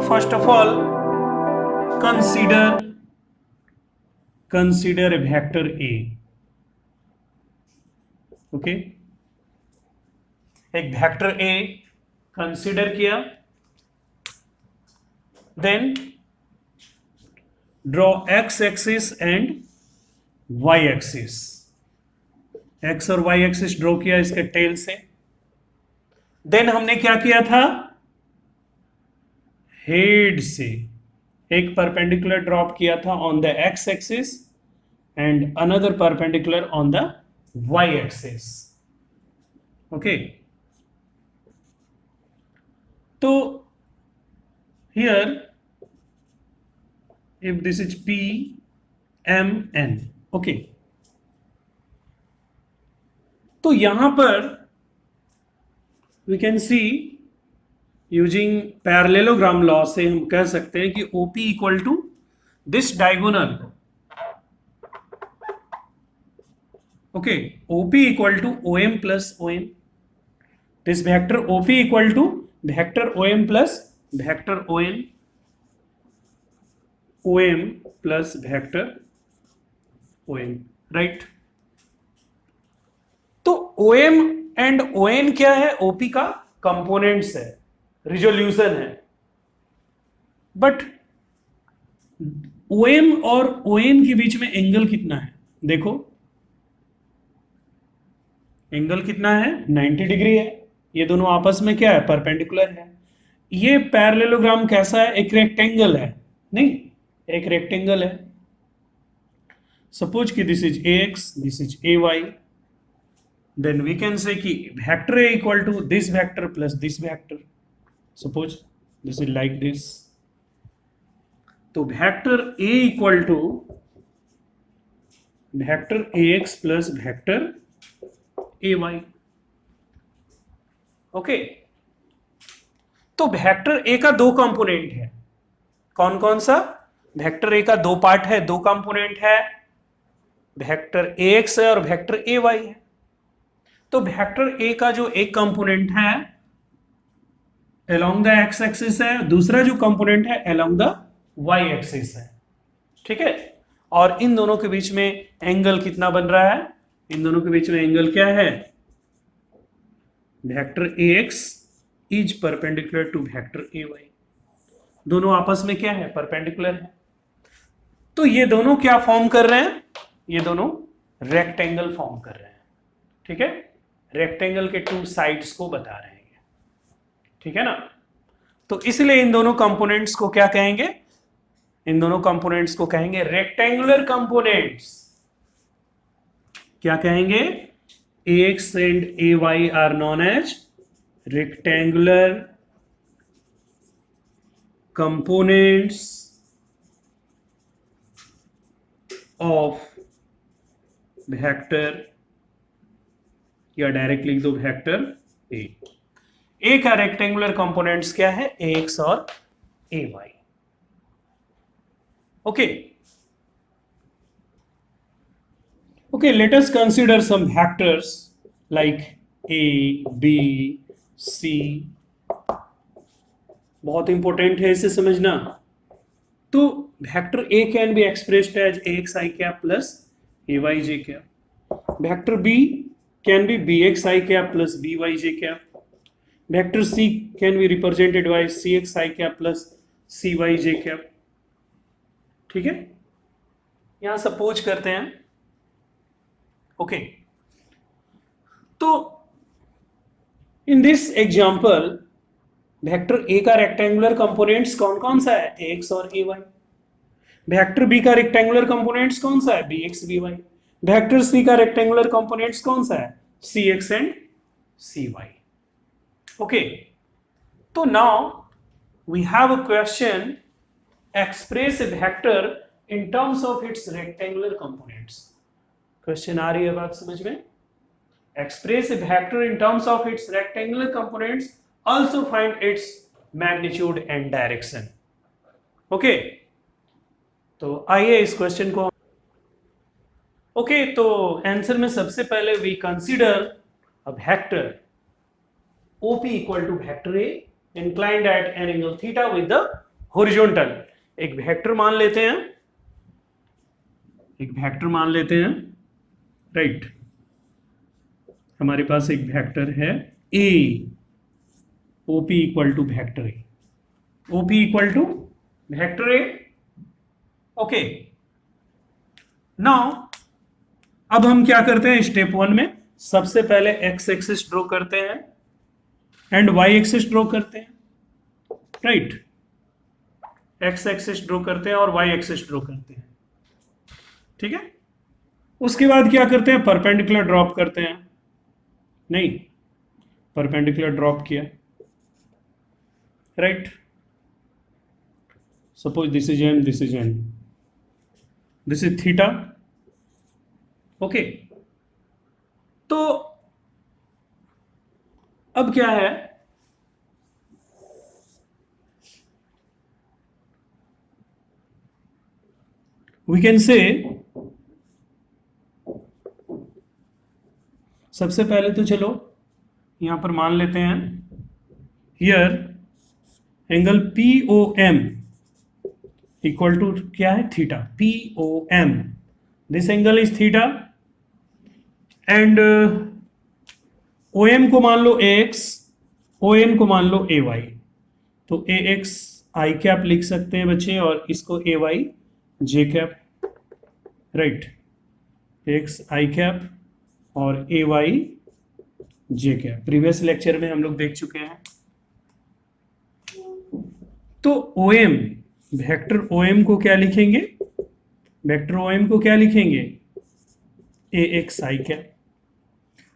first of all, consider a vector A. Okay, एक vector A consider किया, then draw x axis and y axis. x और y axis draw किया इसके tell से. Then हमने क्या किया था, हेड से एक परपेंडिकुलर ड्रॉप किया था on the x axis and another perpendicular on the y axis. Okay, तो here if this is P M N, okay, तो यहां पर we can see using parallelogram law से हम कह सकते हैं कि OP equal to this diagonal. Okay, OP equal to OM plus OM. This vector OP equal to vector OM plus vector ON, OM plus vector ON, right. तो OM and ON क्या है, OP का components है, resolution है. But OM और ON के बीच में angle कितना है, देखो एंगल कितना है, 90 डिग्री है. ये दोनों आपस में क्या है, परपेंडिकुलर है. ये पैरेललोग्राम कैसा है, एक रेक्टेंगल है, नहीं एक रेक्टेंगल है. सपोज कि this is AX, this is AY, then we can say कि vector A equal to this vector plus this vector. Suppose this is like this. तो vector A equal to vector AX plus vector AY. Okay, तो vector A का दो component है, कौन कौन सा, vector A का दो पार्ट है, दो कंपोनेंट है, वेक्टर AX है और वेक्टर AY है. तो वेक्टर A का जो एक कंपोनेंट है along द x एक्सिस है, दूसरा जो कंपोनेंट है along द y एक्सिस है. ठीक है, और इन दोनों के बीच में एंगल कितना बन रहा है, इन दोनों के बीच में एंगल क्या है, vector AX is perpendicular to vector AY. दोनों आपस में क्या है, परपेंडिकुलर है. तो ये दोनों क्या फॉर्म कर रहे हैं, ये दोनों रेक्टेंगल फॉर्म कर रहे हैं. ठीक है, रेक्टेंगल के टू साइड्स को बता रहे हैं, ठीक है ना. तो इसलिए इन दोनों कंपोनेंट्स को क्या कहेंगे, इन दोनों कंपोनेंट्स को कहेंगे रेक्टेंगुलर कंपोनेंट्स. क्या कहेंगे, AX and AY are known as rectangular components of vector, या डायरेक्ट लिख दो वेक्टर A. A का रेक्टेंगुलर कंपोनेंट्स क्या है, AX और AY. Okay, okay, let us consider some vectors like A, B, C. बहुत इंपॉर्टेंट है इसे समझना. तो vector A can be expressed as AXI cap plus AYJ cap. Vector B can be BXI cap plus BYJ cap. Vector C can be represented by CXI cap plus CYJ cap. ठीक है, यहां suppose करते हैं. Okay, तो in this example vector A का rectangular components कौन कौन सा है, AX और AY. वेक्टर B का रेक्टेंगुलर कंपोनेंट्स कौन सा है, BX BY. वेक्टर C का रेक्टेंगुलर कंपोनेंट्स कौन सा है, CX एंड CY. ओके, तो now we have a question, express a vector in terms of its rectangular components. Question आ रही है बात समझ में, express a vector in terms of its rectangular components, also find its magnitude and direction. Okay, तो आइए इस question को. ओके, तो आंसर में सबसे पहले we consider a vector OP equal to vector A inclined at an angle theta with the horizontal. एक वेक्टर मान लेते हैं, एक वेक्टर मान लेते हैं, राइट। हमारे पास एक वेक्टर है A, OP equal to vector A, OP equal to vector A. Okay, now अब हम क्या करते हैं स्टेप 1 में, सबसे पहले एक्स एक्सिस ड्रॉ करते हैं एंड वाई एक्सिस ड्रॉ करते हैं, राइट। एक्स एक्सिस ड्रॉ करते हैं और वाई एक्सिस ड्रॉ करते हैं, ठीक है। उसके बाद क्या करते हैं, परपेंडिकुलर ड्रॉप करते हैं, नहीं, परपेंडिकुलर ड्रॉप किया, right. Suppose this is an, this is an, this is theta, okay. तो अब क्या है, वी कैन से, सबसे पहले तो चलो यहां पर मान लेते हैं, here angle P O M equal to क्या है, theta, P O M, this angle is theta and O M को मान लो ए एक्स, ओ एन को मान लो ए वाई। तो ए एक्स आई कैप लिख सकते हैं बच्चे, और इसको A Y J cap, right. X I cap और A Y J cap, previous lecture में हम लोग देख चुके हैं। तो O M, vector O M को क्या लिखेंगे, वेक्टर ओ एम को क्या लिखेंगे, ए एक्स आई कैप,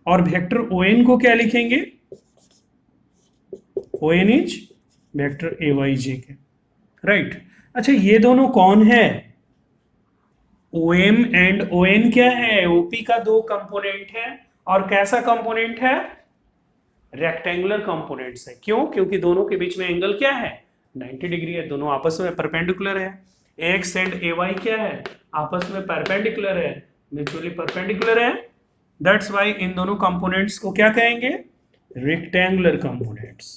और वेक्टर ओ एन को क्या लिखेंगे, O N is vector A Y J cap, right. अच्छा, ये दोनों कौन है, O M and O N क्या है, ओपी का दो कंपोनेंट है, और कैसा कंपोनेंट है, रेक्टेंगुलर कंपोनेंट्स है। क्यों, क्योंकि दोनों के बीच में एंगल क्या है, 90 डिग्री है, दोनों आपस में परपेंडिकुलर है। एक्स एंड ए वाई क्या है, आपस में परपेंडिकुलर है, म्यूचुअली परपेंडिकुलर है। दैट्स वाई इन दोनों कंपोनेंट्स को क्या कहेंगे, रेक्टेंगुलर कंपोनेंट्स।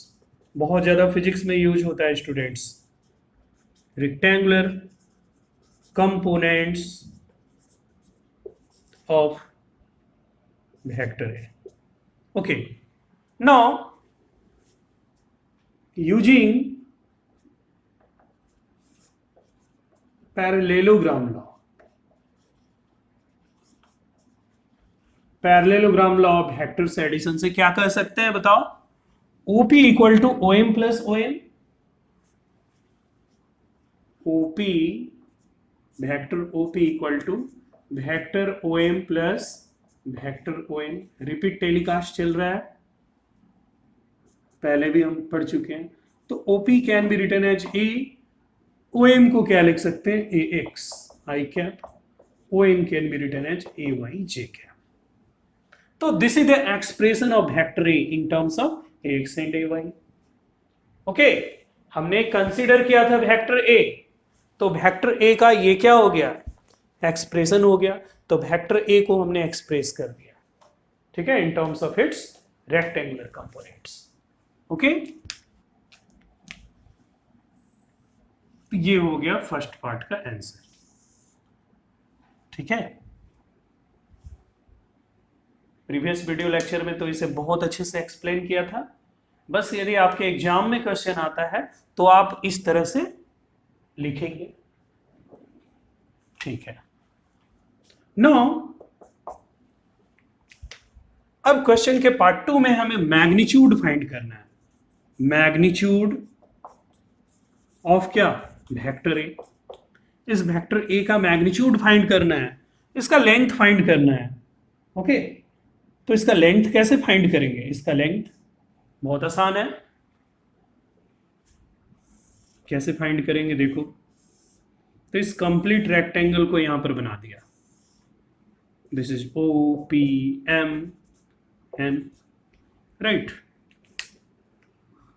बहुत ज्यादा फिजिक्स में यूज होता है students, rectangular components of vector है। Okay, now using parallelogram law, parallelogram law of vectors addition से क्या कह सकते हैं बताओ, OP equal to O M plus O N, OP vector OP equal to vector O M plus vector O N. Repeat telecast चल रहा है, पहले भी हम पढ़ चुके हैं। तो OP can be written as A, O M को क्या लिख सकते हैं, A X I cap, O N can be written as A Y J cap. तो this is the expression of vector A in terms of X and A Y. Okay, हमने consider किया था vector A, तो vector A का ये क्या हो गया, एक्सप्रेशन हो गया। तो वेक्टर ए को हमने एक्सप्रेस कर दिया, ठीक है, इन terms of its rectangular components. Okay, तो ये हो गया फर्स्ट पार्ट का आंसर, ठीक है। प्रीवियस वीडियो लेक्चर में तो इसे बहुत अच्छे से एक्सप्लेन किया था। बस यदि आपके एग्जाम में क्वेश्चन आता है तो आप इस तरह से लिखेंगे, ठीक है। नो, अब क्वेश्चन के पार्ट 2 में हमें मैग्नीट्यूड फाइंड करना है, मैग्नीट्यूड ऑफ क्या, वेक्टर ए। इस वेक्टर ए का मैग्नीट्यूड फाइंड करना है, इसका लेंथ फाइंड करना है। ओके, तो इसका लेंथ कैसे फाइंड करेंगे, इसका लेंथ बहुत आसान है, कैसे फाइंड करेंगे देखो। तो इस कंप्लीट रेक्टेंगल को यहां पर बना दिया, this is O P M N, right.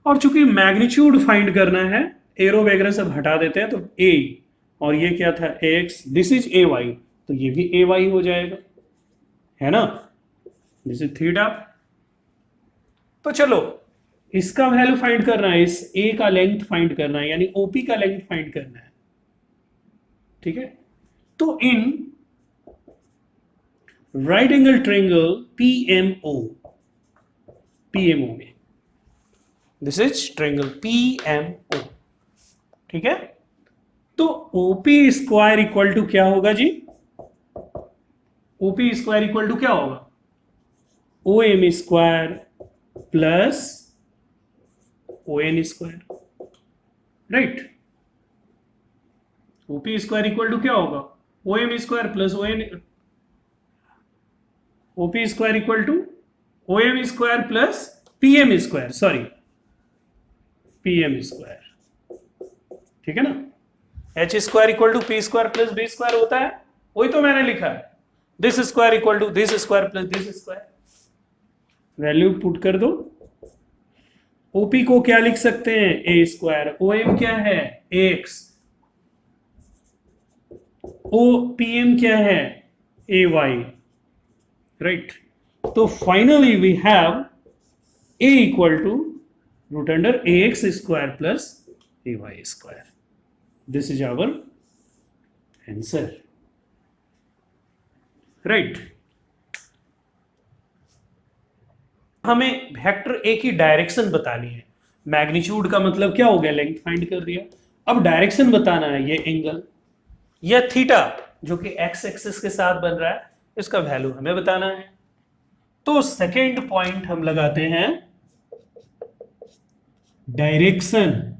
और चूंकि मैग्नीट्यूड फाइंड करना है, एरो वगैरह सब हटा देते हैं, तो ए, और ये क्या था X, this is A Y, तो ये भी ए वाई हो जाएगा, है ना, दिस इज थीटा। तो चलो इसका वैल्यू फाइंड करना है, इस ए का लेंथ फाइंड करना है, यानी ओपी का लेंथ फाइंड करना है। ठीक है, तो in right angle triangle PMO में, दिस इज ट्रायंगल पीएमओ। ठीक है, तो ओपी स्क्वायर इक्वल टू क्या होगा जी? ओपी स्क्वायर इक्वल टू क्या होगा? O M square plus O N square, right. OP square equal to क्या होगा? O M square plus O N, OP square equal to O M square plus PM square, sorry PM square. ठीक है ना, H square equal to P square plus B square होता है, वही तो मैंने लिखा है। This square equal to this square plus this square, value put कर दो। ओपी को क्या लिख सकते हैं? ए स्क्वायर। ओ एम क्या है? एक्स। ओ पी एम क्या है? A Y, right. तो finally we have A equal to root under A X square plus A Y square. This is our answer, right. हमें वेक्टर ए की direction बतानी है। Magnitude का मतलब क्या हो गया? लेंथ फाइंड कर दिया। अब डायरेक्शन बताना है, ये एंगल या थीटा जो कि एक्स एक्सिस के साथ बन रहा है, इसका वैल्यू हमें बताना है। तो सेकेंड पॉइंट हम लगाते हैं, direction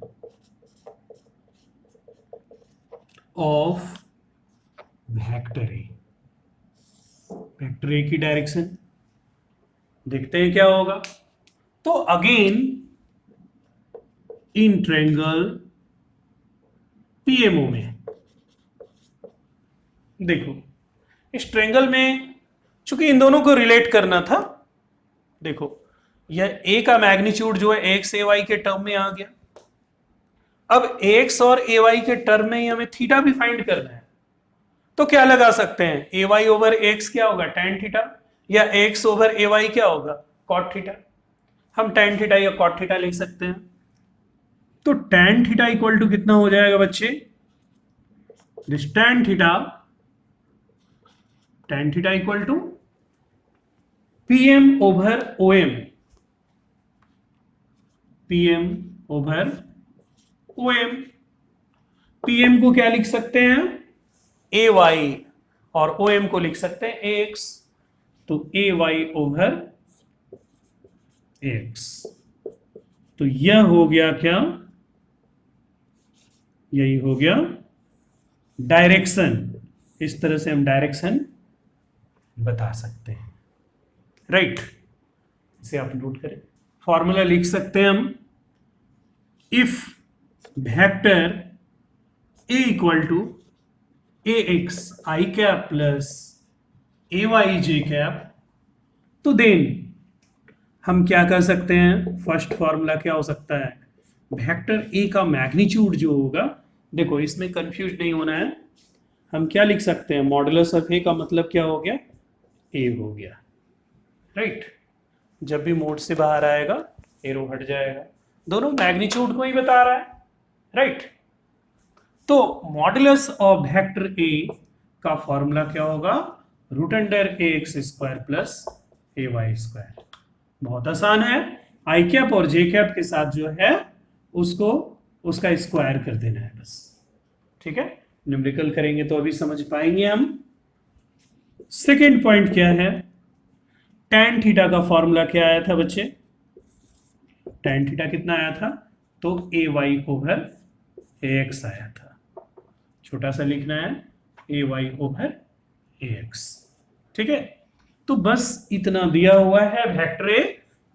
of vector A. Vector A की डायरेक्शन देखते हैं क्या होगा। तो अगेन इन ट्रायंगल पीएमओ में देखो, इस ट्रायंगल में चूंकि इन दोनों को रिलेट करना था, देखो यह ए का मैग्नीट्यूड जो है एक्स ए वाई के टर्म में आ गया। अब एक्स और ए वाई के टर्म में ही हमें थीटा भी फाइंड करना है, तो क्या लगा सकते हैं? ए वाई ओवर एक्स क्या होगा? टेन थीटा, या एक्स ओवर ए वाई क्या होगा? Cot theta. हम टेन थीटा या कॉट थीटा लिख सकते हैं। तो टेन थीटा इक्वल टू कितना हो जाएगा बच्चे? This tan theta equal to PM over OM, PM over OM. PM को क्या लिख सकते हैं? ए वाई, और ओएम को लिख सकते हैं ए एक्स। तो ए वाई ओवर एक्स, तो यह हो गया क्या? यही हो गया डायरेक्शन। इस तरह से हम डायरेक्शन बता सकते हैं, राइट। इसे आप नोट करें, फॉर्मूला लिख सकते हैं हम, if vector A equal to A X I cap plus A Y J cap, तो देन हम क्या कर सकते हैं? फर्स्ट फॉर्मूला क्या हो सकता है? वेक्टर ए का मैग्नीट्यूड जो होगा, देखो इसमें कंफ्यूज नहीं होना है, हम क्या लिख सकते हैं? मॉडुलस ऑफ ए का मतलब क्या हो गया? ए हो गया, राइट। जब भी मोड से बाहर आएगा एरो हट जाएगा, दोनों मैग्नीट्यूड को ही बता रहा है, राइट। तो मॉडुलस ऑफ वेक्टर ए का फॉर्मूला क्या होगा? Root under A X square plus A Y square. बहुत आसान है, आई कैप और जे कैप के साथ जो है उसको उसका स्क्वायर कर देना है बस। ठीक है, न्यूमेरिकल करेंगे तो अभी समझ पाएंगे हम। सेकेंड पॉइंट क्या है? tan थीटा का फॉर्मूला क्या आया था बच्चे? tan थीटा कितना आया था? तो ए वाई ओवर ए एक्स आया था। छोटा सा लिखना है, A Y over A x. ठीक है, तो बस इतना दिया हुआ है वेक्टर ए,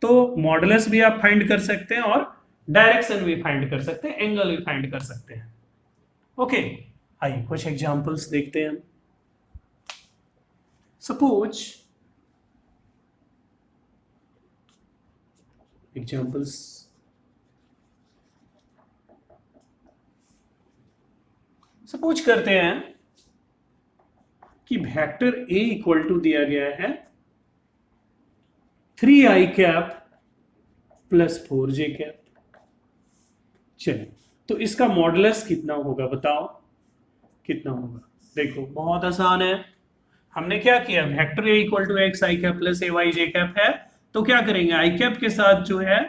तो मॉडुलस भी आप फाइंड कर सकते हैं और डायरेक्शन भी फाइंड कर सकते हैं, एंगल भी फाइंड कर सकते हैं। ओके, आइए कुछ एग्जांपल्स देखते हैं हम। सपोज एग्जांपल्स, सपोज करते हैं कि वेक्टर ए इक्वल टू दिया गया है 3 आई कैप प्लस 4j कैप। चलिए, तो इसका मॉडुलस कितना होगा बताओ, कितना होगा? देखो बहुत आसान है। हमने क्या किया, vector A equal to X I cap plus A Y J cap है, तो क्या करेंगे, आई कैप के साथ जो है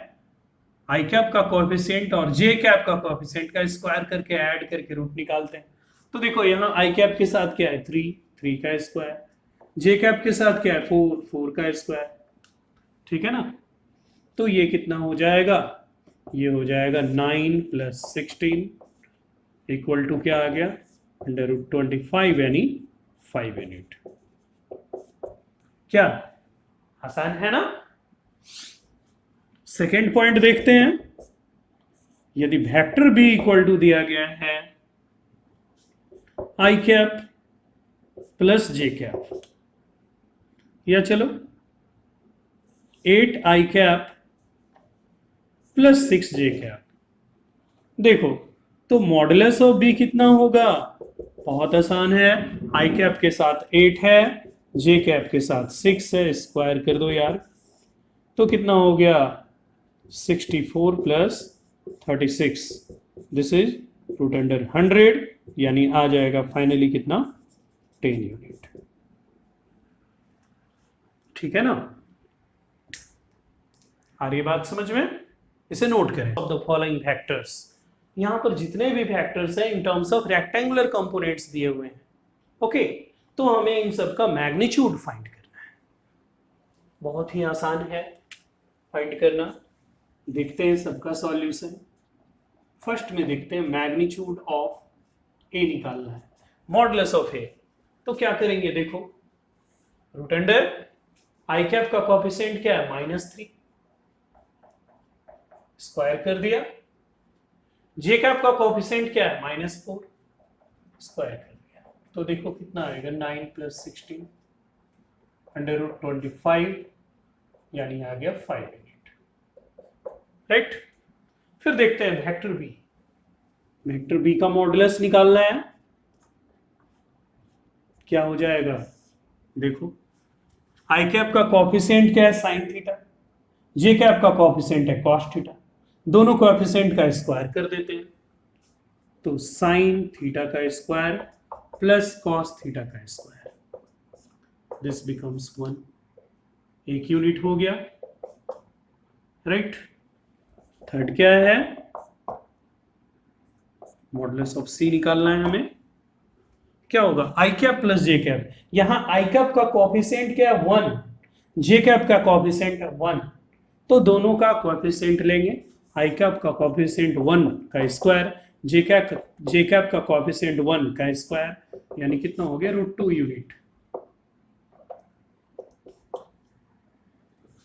आई कैप का कोएफिशिएंट और जे कैप का कोएफिशिएंट का स्क्वायर करके ऐड करके रूट निकालते हैं। तो देखो यहाँ आई कैप के साथ क्या है, 3, 3 का स्क्वायर, जे कैप के साथ क्या है, 4, 4 का स्क्वायर। ठीक है ना? तो ये कितना हो जाएगा, ये हो जाएगा 9 प्लस 16 इक्वल टू क्या आ गया, अंडर रूट 25 यानी 5 यूनिट। क्या आसान है ना? सेकेंड पॉइंट देखते हैं। यदि वेक्टर बी इक्वल टू दिया गया है आई कैप प्लस जे कैप, या चलो 8 आई कैप प्लस 6 जे कैप, देखो तो मॉडुलस ऑफ बी कितना होगा? बहुत आसान है, आई कैप के साथ 8 है, जे कैप के साथ 6 है, स्क्वायर कर दो यार, तो कितना हो गया 64 plus 36, this is root under 100, यानी आ जाएगा फाइनली कितना 10 यूनिट। ठीक है ना? आ रही बात समझ में? इसे नोट करें। ऑफ द फॉलोइंग फैक्टर्स, यहां पर जितने भी फैक्टर्स हैं इन टर्म्स ऑफ रेक्टेंगुलर कंपोनेंट्स दिए हुए हैं। ओके, तो हमें इन सब का मैग्नीट्यूड फाइंड करना है। बहुत ही आसान है फाइंड करना। देखते हैं सबका सॉल्यूशन। फर्स्ट में देखते हैं मैग्नीट्यूड ऑफ ए निकालना है, मॉडुलस ऑफ ए। तो क्या करेंगे, देखो रूट अंडर आई कैप का कोएफिशिएंट क्या है, -3, स्क्वायर कर दिया। जे कैप का कोएफिशिएंट क्या है, -4, स्क्वायर कर दिया। तो देखो कितना आएगा, 9 प्लस 16 अंडर रूट 25, यानी आ गया 5 यूनिट। राइट? फिर देखते हैं वेक्टर बी। वेक्टर बी का मॉडुलस निकालना है, क्या हो जाएगा, देखो आई कैप का कोएफिशिएंट क्या है, साइन थीटा, जे कैप का कोएफिशिएंट है कॉस थीटा, दोनों कोएफिशिएंट का स्क्वायर कर देते हैं, तो साइन थीटा का स्क्वायर प्लस कॉस थीटा का स्क्वायर, दिस बिकम्स 1, 1 यूनिट हो गया। राइट? थर्ड क्या है, मॉडुलस ऑफ सी निकालना है हमें, क्या होगा, आई कैप प्लस जे कैप। यहां आई कैप का कोएफिशिएंट क्या है, 1, जे कैप का कोएफिशिएंट है 1, तो दोनों का कोएफिशिएंट लेंगे, आई कैप का कोएफिशिएंट 1 का स्क्वायर, जे कैप का कोएफिशिएंट 1 का स्क्वायर, यानी कितना हो गया, √2 यूनिट।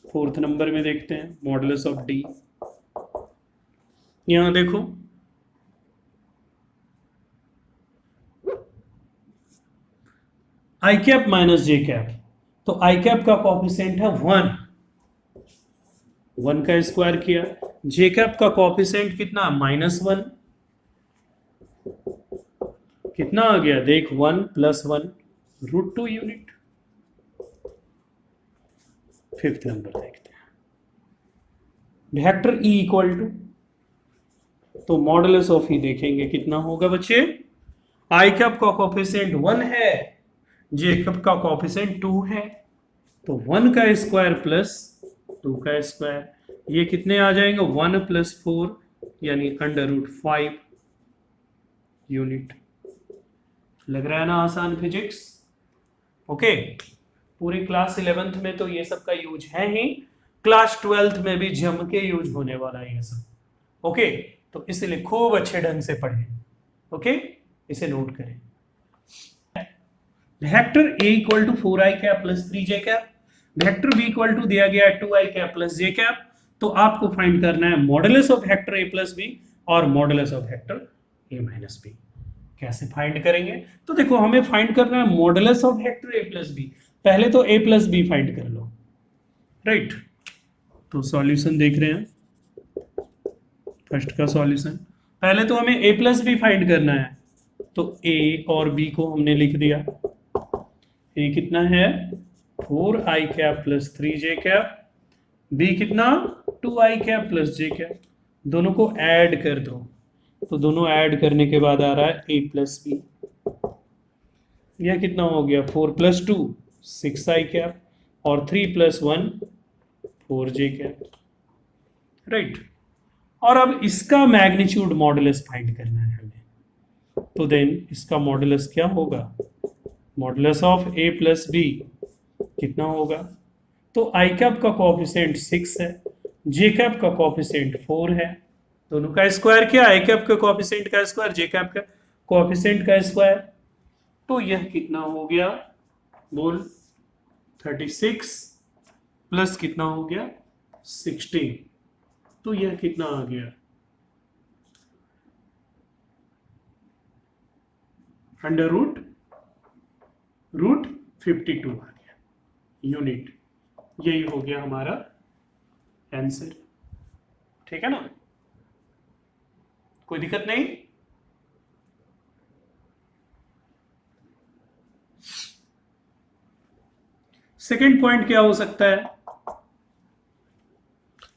फोर्थ नंबर में देखते हैं मॉडुलस ऑफ डी। यहां देखो आई कैप माइनस जे कैप, तो आई कैप का कोएफिशिएंट है 1, 1 का स्क्वायर किया, जे कैप का कोएफिशिएंट कितना, -1, कितना आ गया, देख 1 प्लस 1, √2 यूनिट। फिफ्थ नंबर देखते हैं वेक्टर ई इक्वल टू, तो मॉडुलस ऑफ ई देखेंगे कितना होगा बच्चे, आई कैप का कोएफिशिएंट 1 है, जे कैप का कोएफिशिएंट 2 है, तो 1 का स्क्वायर प्लस 2 का स्क्वायर, ये कितने आ जाएंगे, 1 प्लस 4, यानी अंडर रूट 5 यूनिट। लग रहा है ना आसान फिजिक्स? ओके, पूरी क्लास 11th में तो ये सब का यूज है ही, क्लास 12th में भी जम के यूज होने वाला है ये सब। ओके, तो इसलिए खूब अच्छे ढंग से पढ़ें। ओके, इसे नोट करें। Vector A equal to 4i cap plus 3j cap, vector B equal to दिया गया है 2i cap plus j cap, तो आपको फाइंड करना है modulus of vector a plus B और modulus of vector a minus B. कैसे find करेंगे, तो देखो हमें फाइंड करना है modulus of vector a plus B, पहले तो a प्लस बी फाइंड कर लो। राइट? तो सॉल्यूशन देख रहे हैं, फर्स्ट का सॉल्यूशन, पहले तो हमें a प्लस बी फाइंड करना है, तो a और b को हमने लिख दिया, a कितना है 4i cap plus 3j cap, b कितना two I cap plus J cap, दोनों को ऐड कर दो, तो दोनों ऐड करने के बाद आ रहा है ए प्लस बी। यह कितना हो गया, 4 + 2 6 आई कैप, और 3 + 1 4 जे कैप, राइट। और अब इसका मैग्नीट्यूड मॉडुलस फाइंड करना है हमें, तो देन इसका मॉडुलस क्या होगा, modulus of A plus B कितना होगा, तो आई कैप का कोएफिशिएंट 6 है, जे कैप का कोएफिशिएंट 4 है, दोनों का स्क्वायर क्या, आई कैप का कोएफिशिएंट का स्क्वायर, जे कैप का कोएफिशिएंट का स्क्वायर, तो यह कितना हो गया, बोल 36 प्लस कितना हो गया 16, तो यह कितना आ गया, अंडर रूट 52 आ गया यूनिट। यही हो गया हमारा आंसर, ठीक है ना, कोई दिक्कत नहीं। सेकेंड पॉइंट क्या हो सकता है,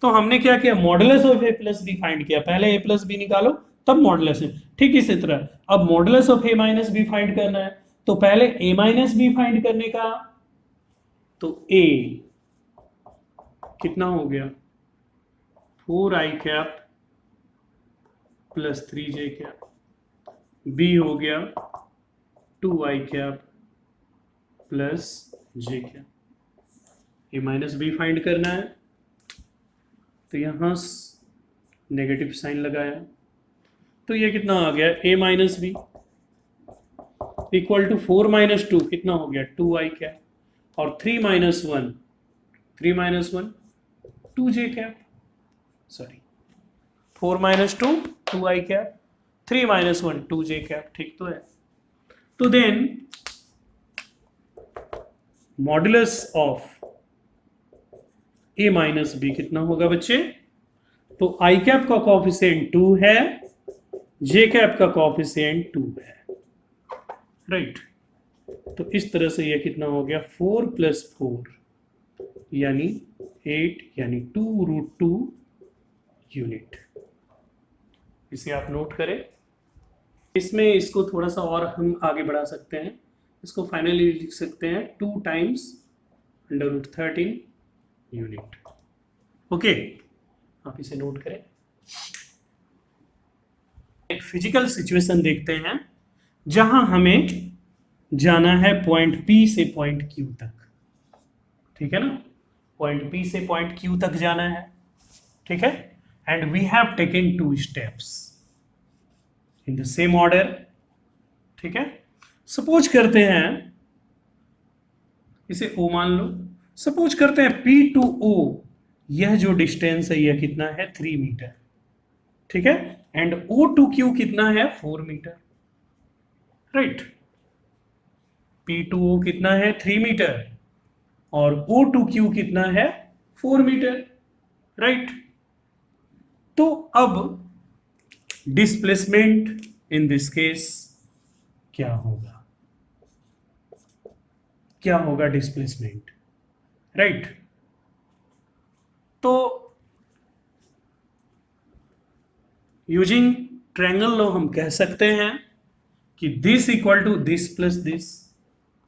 तो हमने क्या किया, modulus of A plus B find किया, पहले ए प्लस बी निकालो तब मॉडुलस है, ठीक इसी तरह अब modulus of A minus B find करना है, तो पहले ए माइनस बी फाइंड करने का, तो ए कितना हो गया 4 आई कैप प्लस 3 जे कैप, बी हो गया 2 I cap plus J cap, A minus B find करना है, तो यहां नेगेटिव साइन लगाया, तो ये कितना आ गया, ए माइनस बी इक्वल टू 4 - 2 कितना हो गया 2 आई कैप, और 3 - 1 2 J cap, sorry 4 - 2 2 I cap, 3 - 1 2 J cap, ठीक तो है। तो then modulus of A minus B कितना होगा बच्चे, तो आई कैप का कोएफिशिएंट 2 है, जे कैप का कोएफिशिएंट 2 है, राइट। तो इस तरह से यह कितना हो गया 4 + 4 यानी 8 यानी 2√2 यूनिट, इसे आप नोट करें। इसमें इसको थोड़ा सा और हम आगे बढ़ा सकते हैं, इसको फाइनली लिख सकते हैं 2 × √13 यूनिट, ओके, आप इसे नोट करें। एक फिजिकल सिचुएशन देखते हैं जहां हमें जाना है पॉइंट P से पॉइंट Q तक, ठीक है ना, पॉइंट P से पॉइंट Q तक जाना है, ठीक है, and we have taken 2 steps in the same order, ठीक है। सपोज करते हैं इसे O मान लो, सपोज करते हैं P to O, यह जो डिस्टेंस है यह कितना है 3 मीटर, ठीक है, एंड O to Q कितना है 4 metre, right. P to O कितना है 3 मीटर और O to Q कितना है 4 मीटर, राइट। तो अब डिस्प्लेसमेंट इन दिस केस क्या होगा, क्या होगा डिस्प्लेसमेंट, राइट। तो यूजिंग ट्रायंगल लॉ हम कह सकते हैं कि this equal to this plus this,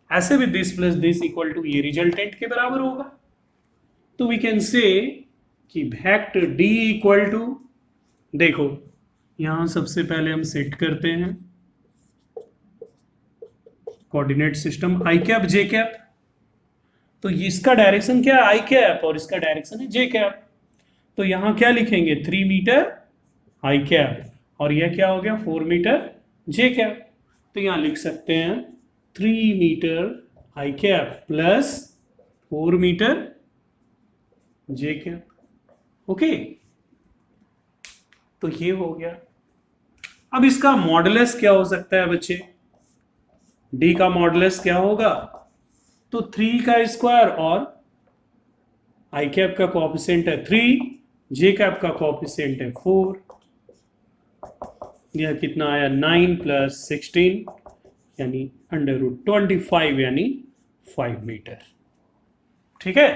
ऐसे भी this plus this equal to ये रिजल्टेंट के बराबर होगा, तो वी कैन से कि वेक्टर डी इक्वल टू, देखो यहां सबसे पहले हम सेट करते हैं कोऑर्डिनेट सिस्टम आई कैप जे कैप, तो इसका डायरेक्शन क्या है आई कैप और इसका डायरेक्शन है जे कैप, तो यहां क्या लिखेंगे 3 मीटर आई कैप और यह क्या हो गया 4 मीटर जे कैप, तो यहां लिख सकते हैं 3 मीटर आई कैप प्लस 4 मीटर जे कैप, ओके। तो ये हो गया। अब इसका मॉडुलस क्या हो सकता है बच्चे, डी का मॉडुलस क्या होगा, तो 3 का स्क्वायर और आई कैप का कोएफिशिएंट है 3, जे कैप का कोएफिशिएंट है 4, यह कितना आया 9 + 16 यानी √25 यानी 5 मीटर, ठीक है।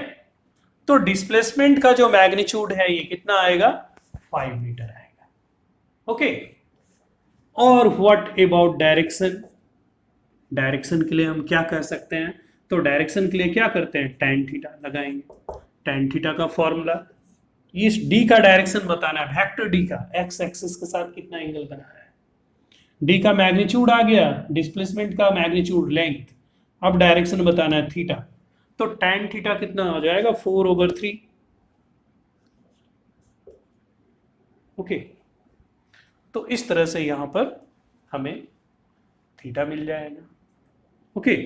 तो डिस्प्लेसमेंट का जो मैग्नीट्यूड है ये कितना आएगा, 5 मीटर आएगा। ओके, और व्हाट अबाउट डायरेक्शन, डायरेक्शन के लिए हम क्या कर सकते हैं, तो डायरेक्शन के लिए क्या करते हैं, tan थीटा लगाएंगे। tan थीटा का फॉर्मूला, इस डी का डायरेक्शन बताना है, वेक्टर डी का एक्स एक्सिस के साथ कितना एंगल बना रहा है, डी का मैग्नीट्यूड आ गया, डिस्प्लेसमेंट का मैग्नीट्यूड लेंथ, अब डायरेक्शन बताना है थीटा, तो tan थीटा कितना हो जाएगा 4/3। ओके, तो इस तरह से यहां पर हमें थीटा मिल जाएगा। ओके,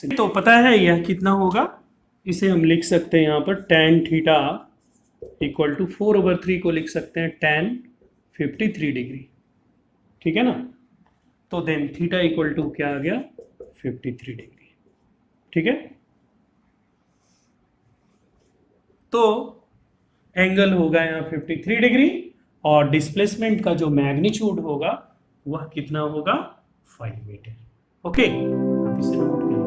तो पता है यह कितना होगा, इसे हम लिख सकते हैं यहां पर tan थीटा इक्वल टू 4/3 को लिख सकते हैं tan 53 डिग्री, ठीक है ना। तो देन थीटा इक्वल टू क्या आ गया, 53 डिग्री, ठीक है। तो एंगल होगा यहाँ 53 डिग्री, और डिस्प्लेसमेंट का जो मैग्नीट्यूड होगा वह कितना होगा, 5 मीटर। ओके, आप इसे नोट करिए।